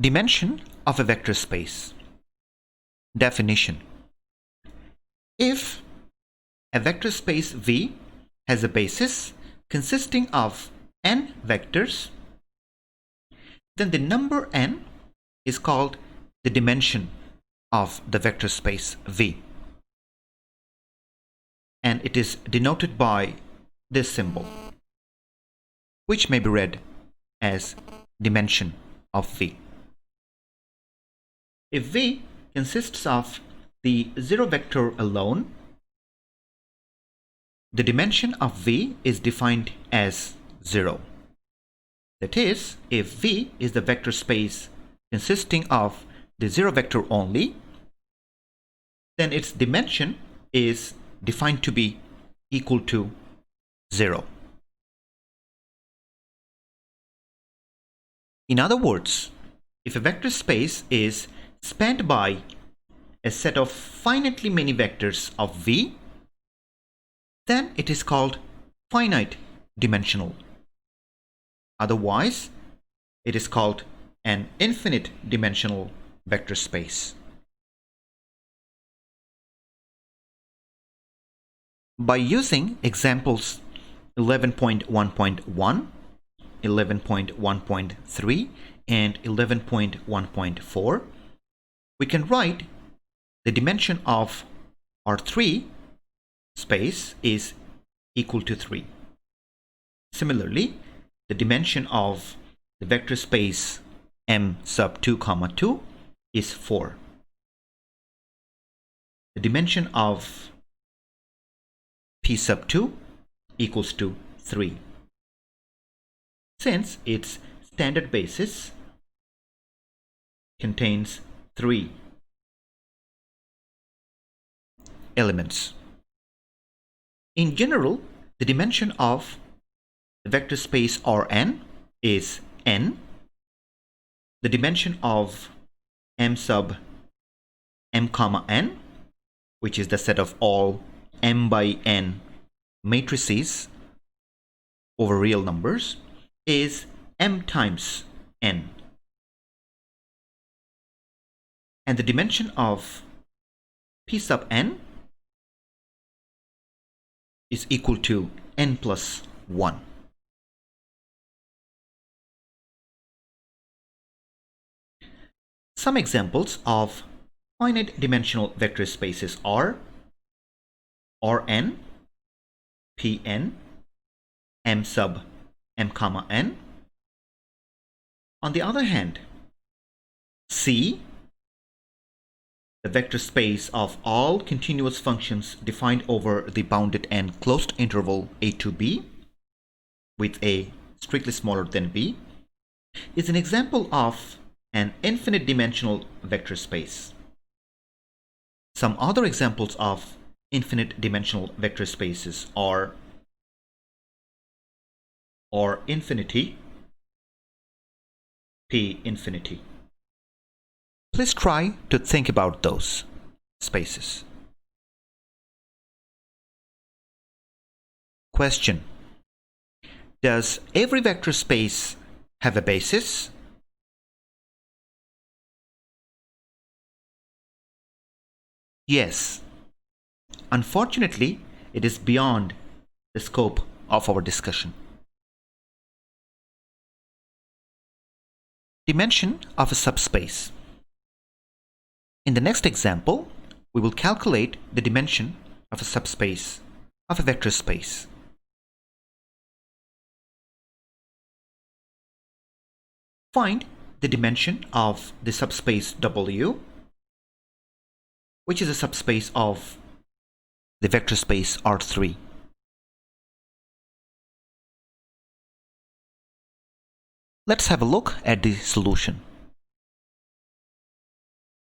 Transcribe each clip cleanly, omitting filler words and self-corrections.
Dimension of a vector space. Definition. If a vector space V has a basis consisting of n vectors, then the number n is called the dimension of the vector space V. And it is denoted by this symbol, which may be read as dimension of V. If V consists of the zero vector alone, the dimension of V is defined as 0. That is, if V is the vector space consisting of the zero vector only, then its dimension is defined to be equal to 0. In other words, if a vector space is spanned by a set of finitely many vectors of V, then it is called finite dimensional. Otherwise, it is called an infinite dimensional vector space. By using examples 11.1.1, 11.1.3, and 11.1.4, we can write the dimension of R3 space is equal to 3. Similarly, the dimension of the vector space M sub 2 comma 2 is 4. The dimension of P sub 2 equals to 3. Since its standard basis contains 3 elements. In general, the dimension of the vector space Rn is n. The dimension of M sub m comma n, which is the set of all m by n matrices over real numbers, is m times n. And the dimension of P sub n is equal to n plus 1. Some examples of finite dimensional vector spaces are Rn, Pn, m sub m comma n. On the other hand, C, the vector space of all continuous functions defined over the bounded and closed interval a to b, with a strictly smaller than b, is an example of an infinite dimensional vector space. Some other examples of infinite dimensional vector spaces are R infinity, P infinity. Please try to think about those spaces. Question: does every vector space have a basis? Yes. Unfortunately, it is beyond the scope of our discussion. Dimension of a subspace. In the next example, we will calculate the dimension of a subspace of a vector space. Find the dimension of the subspace W, which is a subspace of the vector space R3. Let's have a look at the solution.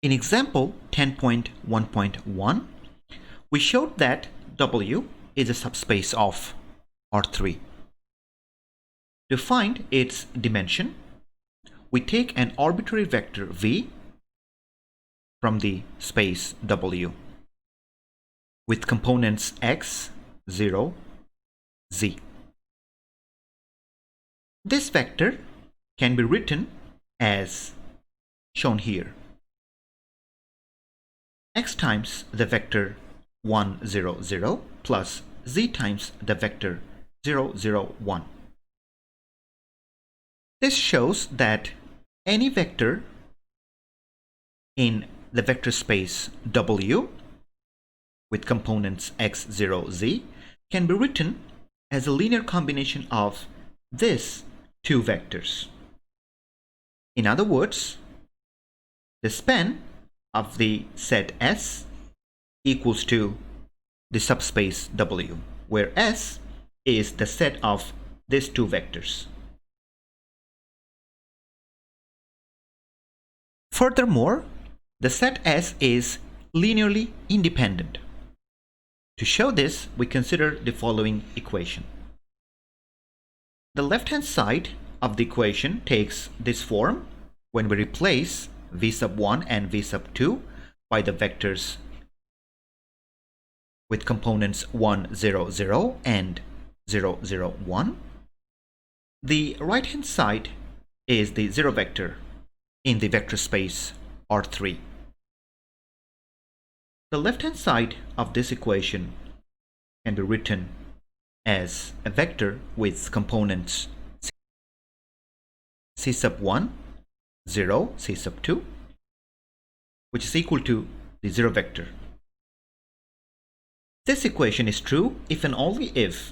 In example 10.1.1, we showed that W is a subspace of R3. To find its dimension, we take an arbitrary vector V from the space W with components x, 0, z. This vector can be written as shown here. X times the vector 1, 0, 0 plus z times the vector 0, 0, 1. This shows that any vector in the vector space W with components x, 0, z can be written as a linear combination of these two vectors. In other words, the span of the set S equals to the subspace W, where S is the set of these two vectors. Furthermore, the set S is linearly independent. To show this, we consider the following equation. The left-hand side of the equation takes this form when we replace v sub 1 and v sub 2 by the vectors with components 1, 0, 0 and 0, 0, 1. The right-hand side is the 0 vector in the vector space R3. The left-hand side of this equation can be written as a vector with components c sub 1, 0, c sub 2, which is equal to the 0 vector. This equation is true if and only if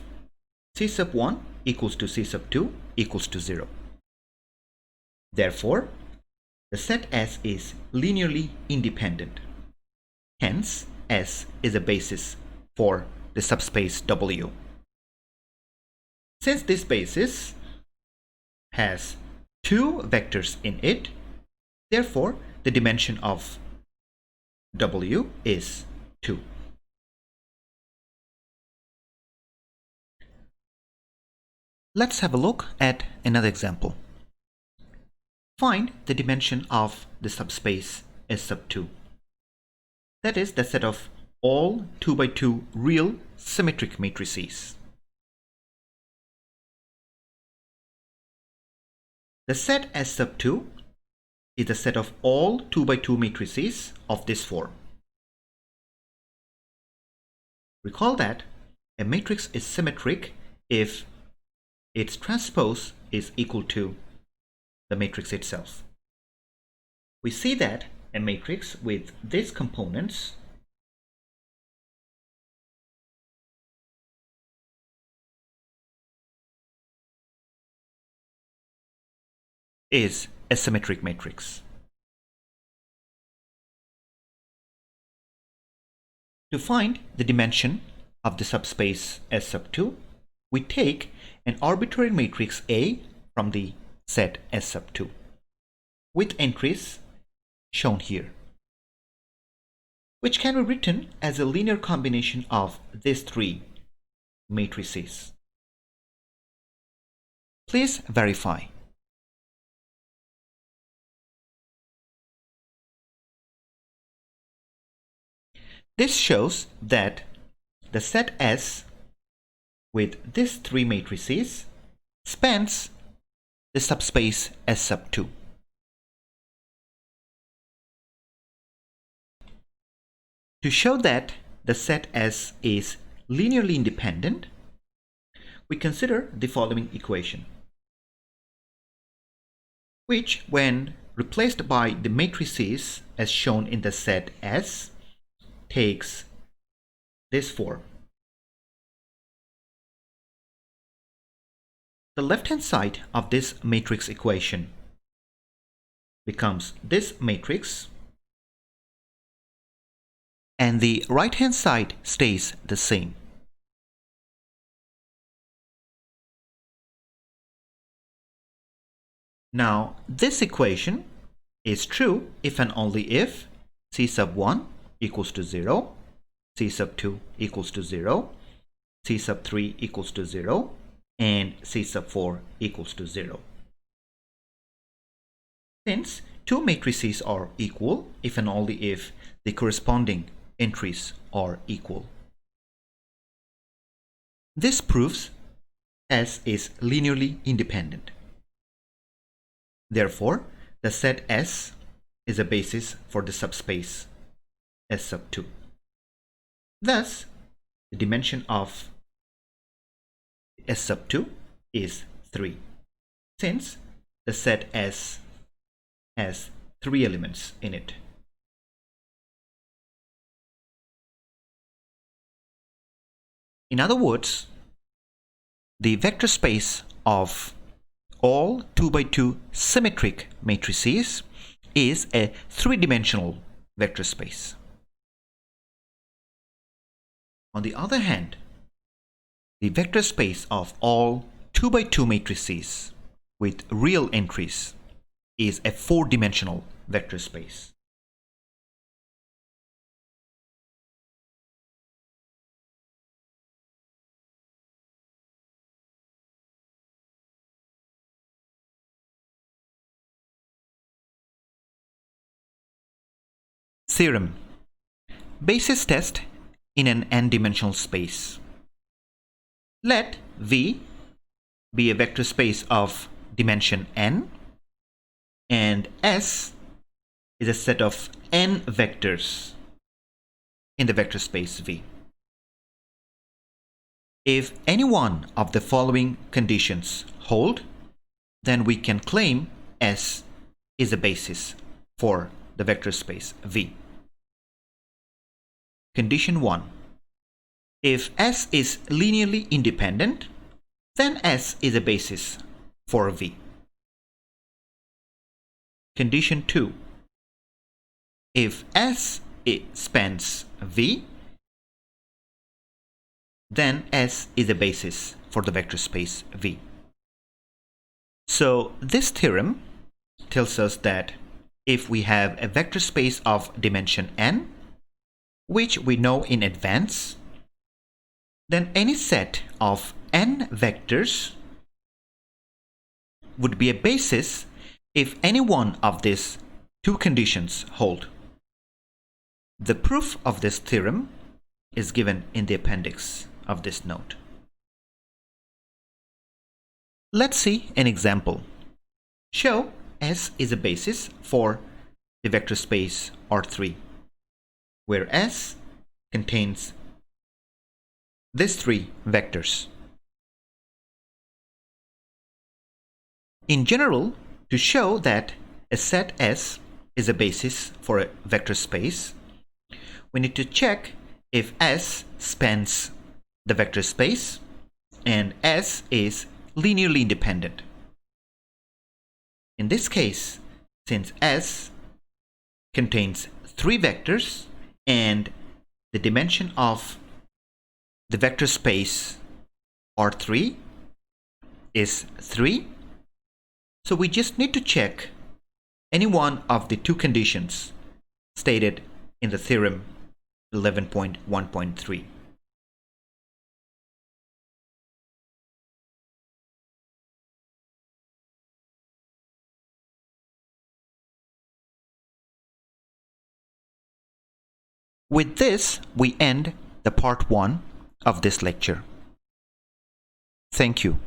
c sub 1 equals to c sub 2 equals to 0. Therefore, the set S is linearly independent. Hence, S is a basis for the subspace W. Since this basis has two vectors in it, therefore the dimension of W is 2. Let's have a look at another example. Find the dimension of the subspace S sub 2. That is the set of all 2 by 2 real symmetric matrices. The set S sub 2 is the set of all 2 by 2 matrices of this form. Recall that a matrix is symmetric if its transpose is equal to the matrix itself. We see that a matrix with these components is a symmetric matrix. To find the dimension of the subspace S sub 2, we take an arbitrary matrix A from the set S sub 2 with entries shown here, which can be written as a linear combination of these three matrices. Please verify. This shows that the set S with these three matrices spans the subspace S sub 2. To show that the set S is linearly independent, we consider the following equation, which, when replaced by the matrices as shown in the set S, takes this form. The left-hand side of this matrix equation becomes this matrix, and the right-hand side stays the same. Now, this equation is true if and only if c sub 1 equals to 0, c sub 2 equals to 0, c sub 3 equals to 0, and c sub 4 equals to 0. Since two matrices are equal if and only if the corresponding entries are equal. This proves S is linearly independent. Therefore, the set S is a basis for the subspace S sub 2. Thus, the dimension of S sub 2 is 3, since the set S has 3 elements in it. In other words, the vector space of all 2 by 2 symmetric matrices is a 3-dimensional vector space. On the other hand, the vector space of all 2 by 2 matrices with real entries is a 4-dimensional vector space. Theorem: basis test in an n-dimensional space. Let V be a vector space of dimension n, and S is a set of n vectors in the vector space V. If any one of the following conditions hold, then we can claim S is a basis for the vector space V. Condition 1. If S is linearly independent, then S is a basis for V. Condition 2. If S spans V, then S is a basis for the vector space V. So this theorem tells us that if we have a vector space of dimension n, which we know in advance, then any set of n vectors would be a basis if any one of these two conditions hold. The proof of this theorem is given in the appendix of this note. Let's see an example. Show S is a basis for the vector space R3, where S contains these 3 vectors. In general, to show that a set S is a basis for a vector space, we need to check if S spans the vector space and S is linearly independent. In this case, since S contains 3 vectors and the dimension of the vector space R3 is 3, so we just need to check any one of the 2 conditions stated in the theorem 11.1.3. With this, we end the part 1 of this lecture. Thank you.